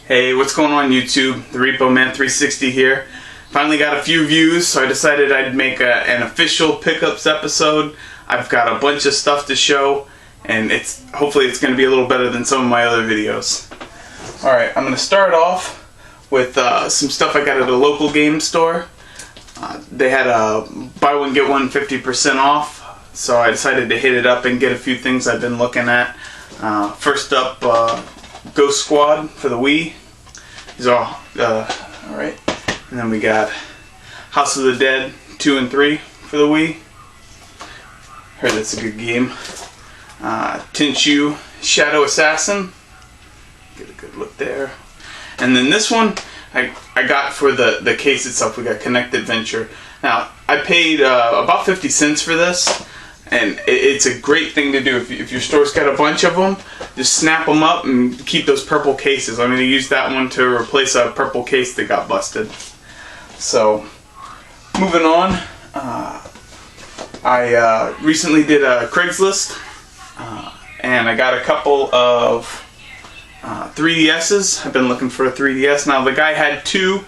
Hey, what's going on YouTube? The Repo Man 360 here. Finally got a few views, so I decided I'd make an official pickups episode. I've got a bunch of stuff to show, and hopefully it's going to be a little better than some of my other videos. Alright, I'm going to start off with some stuff I got at a local game store. They had a buy one get one 50% off, so I decided to hit it up and get a few things I've been looking at. First up, Ghost Squad for the Wii. These are alright. And then we got House of the Dead 2 and 3 for the Wii. Heard that's a good game. Tenchu Shadow Assassin. Get a good look there. And then this one I got for the case itself. We got Kinect Adventure. Now I paid about 50 cents for this. And it's a great thing to do. If your store's got a bunch of them, just snap them up and keep those purple cases. I'm going to use that one to replace a purple case that got busted. So, moving on, I recently did a Craigslist, and I got a couple of 3DSs. I've been looking for a 3DS. Now, the guy had two,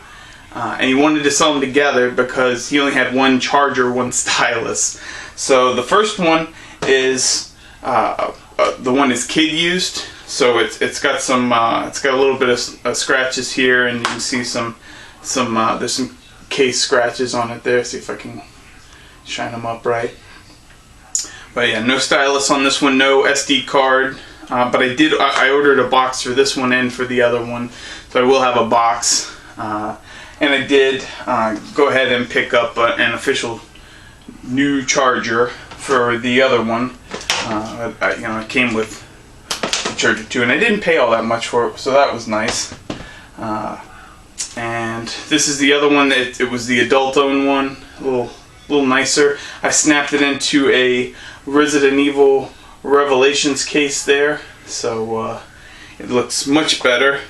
and he wanted to sell them together because he only had one charger, one stylus. So the first one is the one is kid used, so it's got some it's got a little bit of scratches here, and you can see some there's some case scratches on it there. See if I can shine them up right. But yeah, no stylus on this one, no SD card. But I ordered a box for this one and for the other one, so I will have a box. And I did go ahead and pick up an official new charger for the other one. It came with the charger too, and I didn't pay all that much for it, so that was nice. And this is the other one. It was the adult-owned one, a little nicer. I snapped it into a Resident Evil Revelations case there, so it looks much better.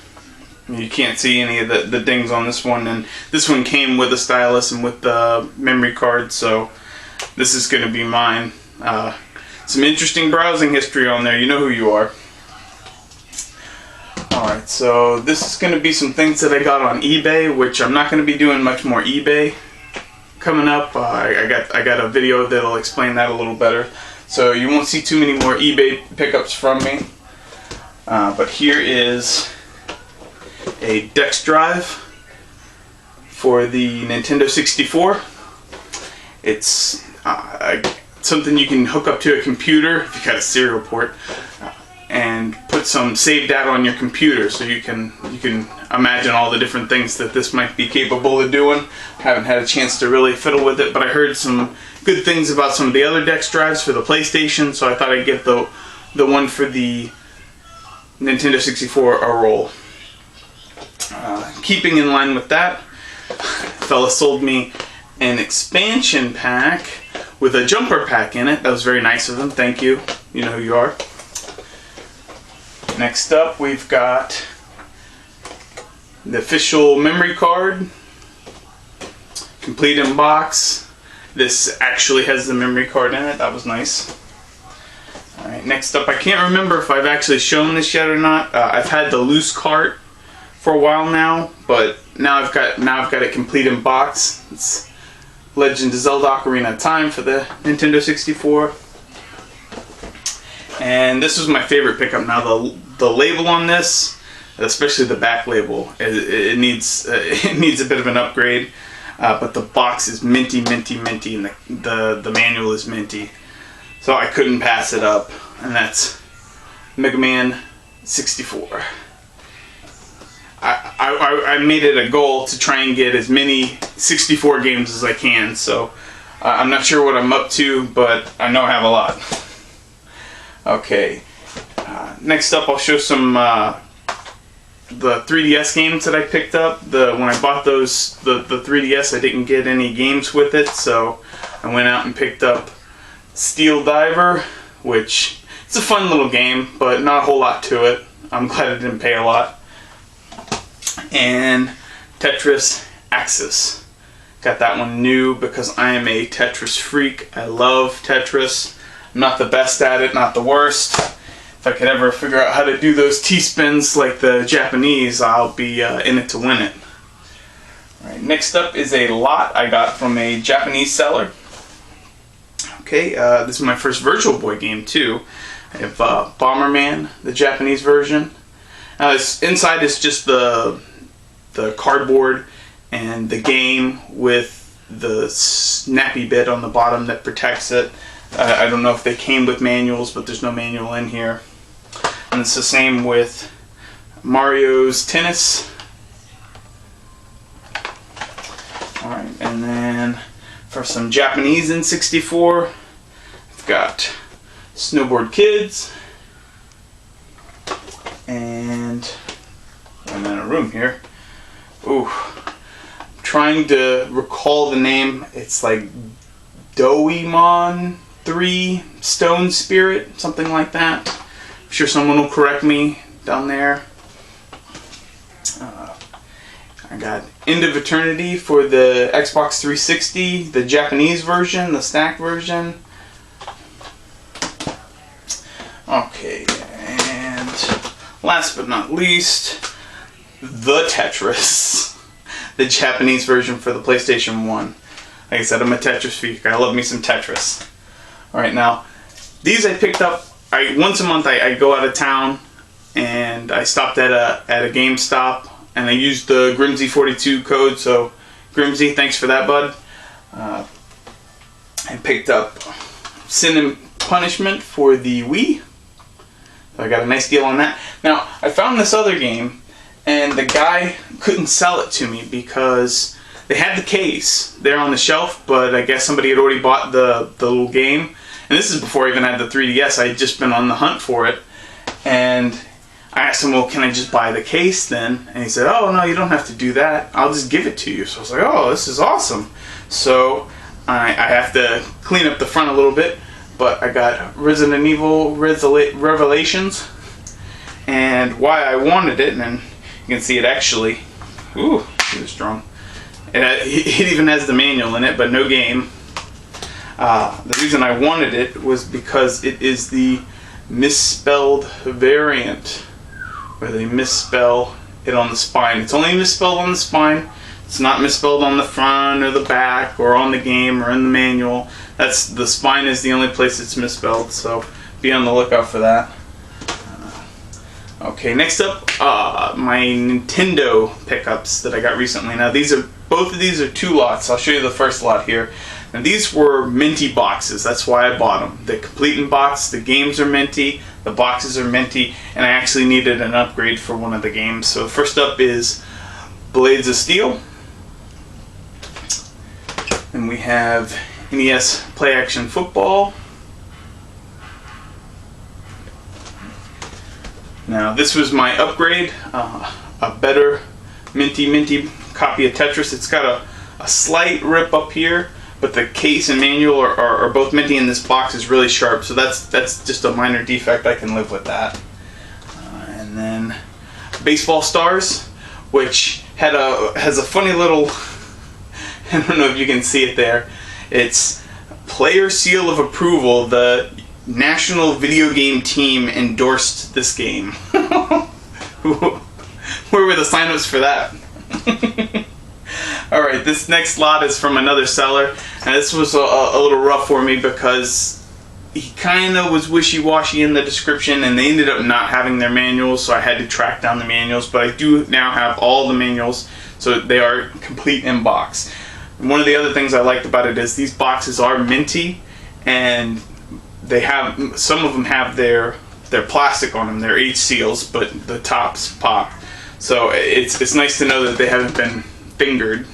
You can't see any of the dings on this one, and this one came with a stylus and with the memory card, so this is going to be mine. Some interesting browsing history on there. You know who you are. Alright, so this is going to be some things that I got on eBay, which I'm not going to be doing much more eBay coming up. I got a video that'll explain that a little better. So you won't see too many more eBay pickups from me. But here is a Dex drive for the Nintendo 64. It's something you can hook up to a computer if you got a serial port, and put some save data on your computer, so you can imagine all the different things that this might be capable of doing. I haven't had a chance to really fiddle with it, but I heard some good things about some of the other Dex drives for the PlayStation, so I thought I'd give the one for the Nintendo 64 a roll. Keeping in line with that, a fella sold me an expansion pack with a jumper pack in it. That was very nice of them. Thank you. You know who you are. Next up, we've got the official memory card, complete in box. This actually has the memory card in it. That was nice. Alright, next up, I can't remember if I've actually shown this yet or not. I've had the loose cart for a while now, but now I've got it complete in box. It's Legend of Zelda Ocarina of Time for the Nintendo 64. And this was my favorite pickup. Now the label on this, especially the back label, it needs a bit of an upgrade. But the box is minty, and the manual is minty. So I couldn't pass it up. And that's Mega Man 64. I made it a goal to try and get as many 64 games as I can, so I'm not sure what I'm up to, but I know I have a lot. Okay, next up I'll show some the 3DS games that I picked up. When I bought the 3DS, I didn't get any games with it, so I went out and picked up Steel Diver, which it's a fun little game, but not a whole lot to it. I'm glad I didn't pay a lot. And Tetris Axis. Got that one new because I am a Tetris freak. I love Tetris. I'm not the best at it, not the worst. if I could ever figure out how to do those T-spins like the Japanese, I'll be in it to win it. Alright, next up is a lot I got from a Japanese seller. Okay, this is my first Virtual Boy game too. I have Bomberman, the Japanese version. Inside is just the cardboard and the game with the snappy bit on the bottom that protects it. I don't know if they came with manuals, but there's no manual in here. And it's the same with Mario's Tennis. Alright, and then for some Japanese N64, I've got Snowboard Kids. And I'm in a room here. Ooh. Trying to recall the name. It's like Doemon 3 Stone Spirit, something like that. I'm sure someone will correct me down there. I got End of Eternity for the Xbox 360, the Japanese version, the stacked version. Okay, and last but not least, the Tetris. The Japanese version for the PlayStation 1. Like I said, I'm a Tetris freak. I love me some Tetris. Alright, now, these I picked up, once a month I go out of town, and I stopped at a GameStop, and I used the Grimsy42 code, so Grimsy, thanks for that, bud. I picked up Sin and Punishment for the Wii. So I got a nice deal on that. Now, I found this other game, and the guy couldn't sell it to me because they had the case there on the shelf, but I guess somebody had already bought the little game. And this is before I even had the 3DS. I had just been on the hunt for it. And I asked him, well, can I just buy the case then? And he said, oh, no, you don't have to do that. I'll just give it to you. So I was like, oh, this is awesome. So I have to clean up the front a little bit, but I got Resident Evil Revelations. And why I wanted it, and you can see it actually, ooh, it was strong. It even has the manual in it, but no game. The reason I wanted it was because it is the misspelled variant, where they misspell it on the spine. It's only misspelled on the spine. It's not misspelled on the front or the back or on the game or in the manual. The spine is the only place it's misspelled, so be on the lookout for that. Okay, next up, my Nintendo pickups that I got recently. Now both of these are 2 lots. I'll show you the first lot here. Now these were minty boxes. That's why I bought them. The complete in box, the games are minty, the boxes are minty, and I actually needed an upgrade for one of the games. So first up is Blades of Steel. And we have NES Play Action Football. Now this was my upgrade, a better minty copy of Tetris. It's got a slight rip up here, but the case and manual are both minty, and this box is really sharp, so that's just a minor defect. I can live with that. And then Baseball Stars, which has a funny little, I don't know if you can see it there, it's player seal of approval. The National Video Game Team endorsed this game. Where were the signups for that? Alright, this next lot is from another seller, and this was a little rough for me because he kind of was wishy-washy in the description, and they ended up not having their manuals, so I had to track down the manuals, but I do now have all the manuals, so they are complete in box. And one of the other things I liked about it is these boxes are minty, and some of them have their plastic on them, their H seals, but the tops pop. So it's nice to know that they haven't been fingered.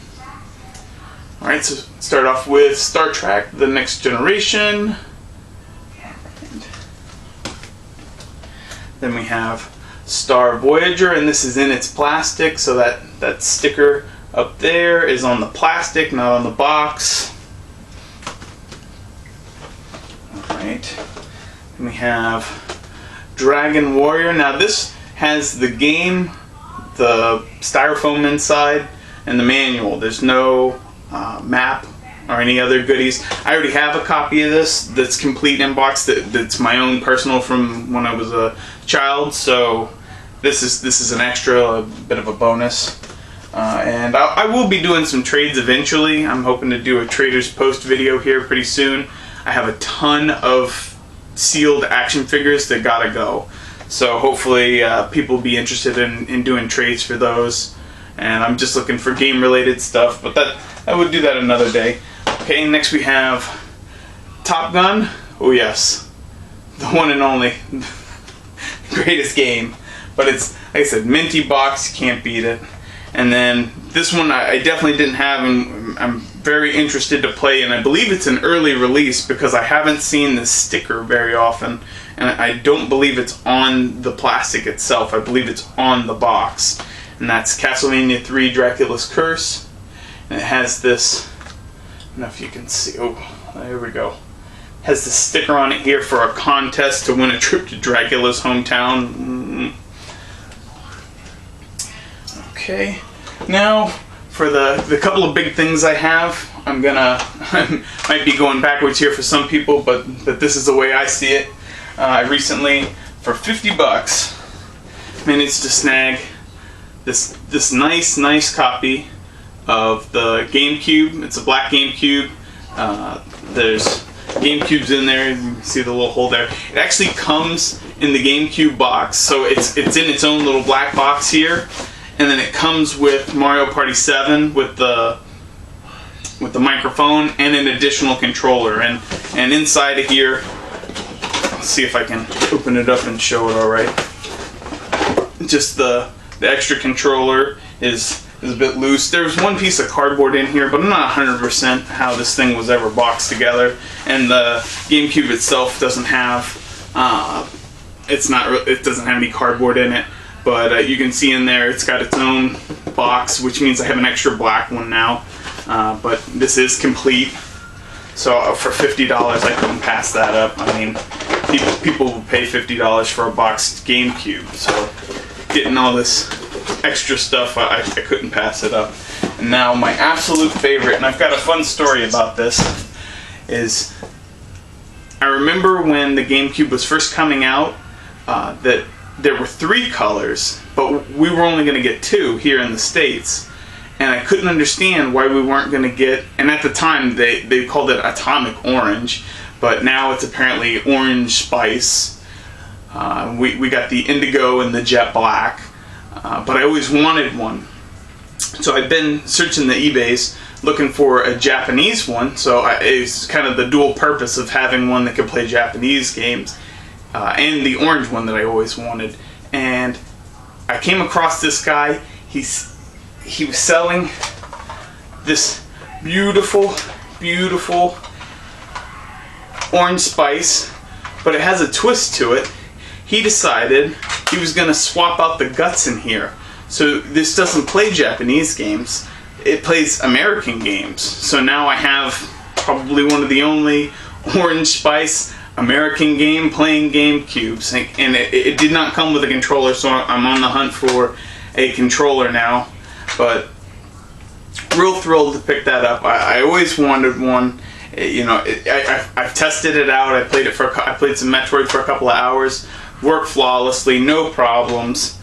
Alright, so start off with Star Trek: The Next Generation. Then we have Star Voyager, and this is in its plastic, so that sticker up there is on the plastic, not on the box. Alright, then we have Dragon Warrior. Now this has the game, the styrofoam inside, and the manual. There's no map or any other goodies. I already have a copy of this that's complete in box. That's my own personal from when I was a child. So this is an extra, a bit of a bonus. And I will be doing some trades eventually. I'm hoping to do a Traders Post video here pretty soon. I have a ton of sealed action figures that gotta go. So hopefully people will be interested in doing trades for those. And I'm just looking for game related stuff, but I would do that another day. Okay, next we have Top Gun. Oh yes, the one and only greatest game. But it's, like I said, minty box, can't beat it. And then this one I definitely didn't have, and I'm very interested to play, and I believe it's an early release because I haven't seen this sticker very often, and I don't believe it's on the plastic itself. I believe it's on the box, and that's Castlevania 3 Dracula's Curse. And it has this, I don't know if you can see, oh, there we go. Has the sticker on it here for a contest to win a trip to Dracula's hometown. Okay, now for the couple of big things I have, I might be going backwards here for some people, but this is the way I see it. I recently, for $50, managed to snag this nice copy of the GameCube. It's a black GameCube. There's GameCubes in there. You can see the little hole there. It actually comes in the GameCube box, so it's in its own little black box here. And then it comes with Mario Party 7 with the microphone and an additional controller. And inside of here, let's see if I can open it up and show it all right. Just the extra controller is a bit loose. There's one piece of cardboard in here, but I'm not 100% how this thing was ever boxed together. And the GameCube itself doesn't have it doesn't have any cardboard in it. But you can see in there it's got its own box, which means I have an extra black one now. But this is complete. So for $50, I couldn't pass that up. I mean, people will pay $50 for a boxed GameCube. So getting all this extra stuff, I couldn't pass it up. And now my absolute favorite, and I've got a fun story about this, is I remember when the GameCube was first coming out, that there were 3 colors, but we were only going to get 2 here in the States. And I couldn't understand why we weren't going to get, and at the time they called it Atomic Orange, but now it's apparently Orange Spice. We got the Indigo and the Jet Black, but I always wanted one. So I've been searching the eBays looking for a Japanese one, so it's kind of the dual purpose of having one that could play Japanese games. And the orange one that I always wanted. And I came across this guy. He was selling this beautiful Orange Spice, but it has a twist to it. He decided he was going to swap out the guts in here. So this doesn't play Japanese games. It plays American games. So now I have probably one of the only Orange Spice American game playing GameCubes, and it did not come with a controller, so I'm on the hunt for a controller now. But real thrilled to pick that up. I always wanted one. You know, I've tested it out. I played some Metroid for a couple of hours. Worked flawlessly, no problems.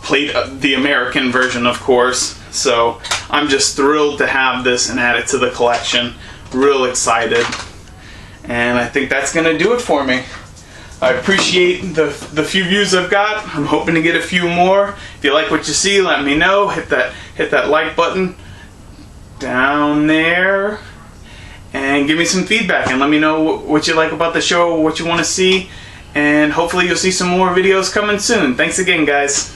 Played the American version, of course. So I'm just thrilled to have this and add it to the collection. Real excited. And I think that's going to do it for me. I appreciate the few views I've got. I'm hoping to get a few more. If you like what you see, let me know. Hit that like button down there. And give me some feedback and let me know what you like about the show, what you want to see. And hopefully you'll see some more videos coming soon. Thanks again, guys.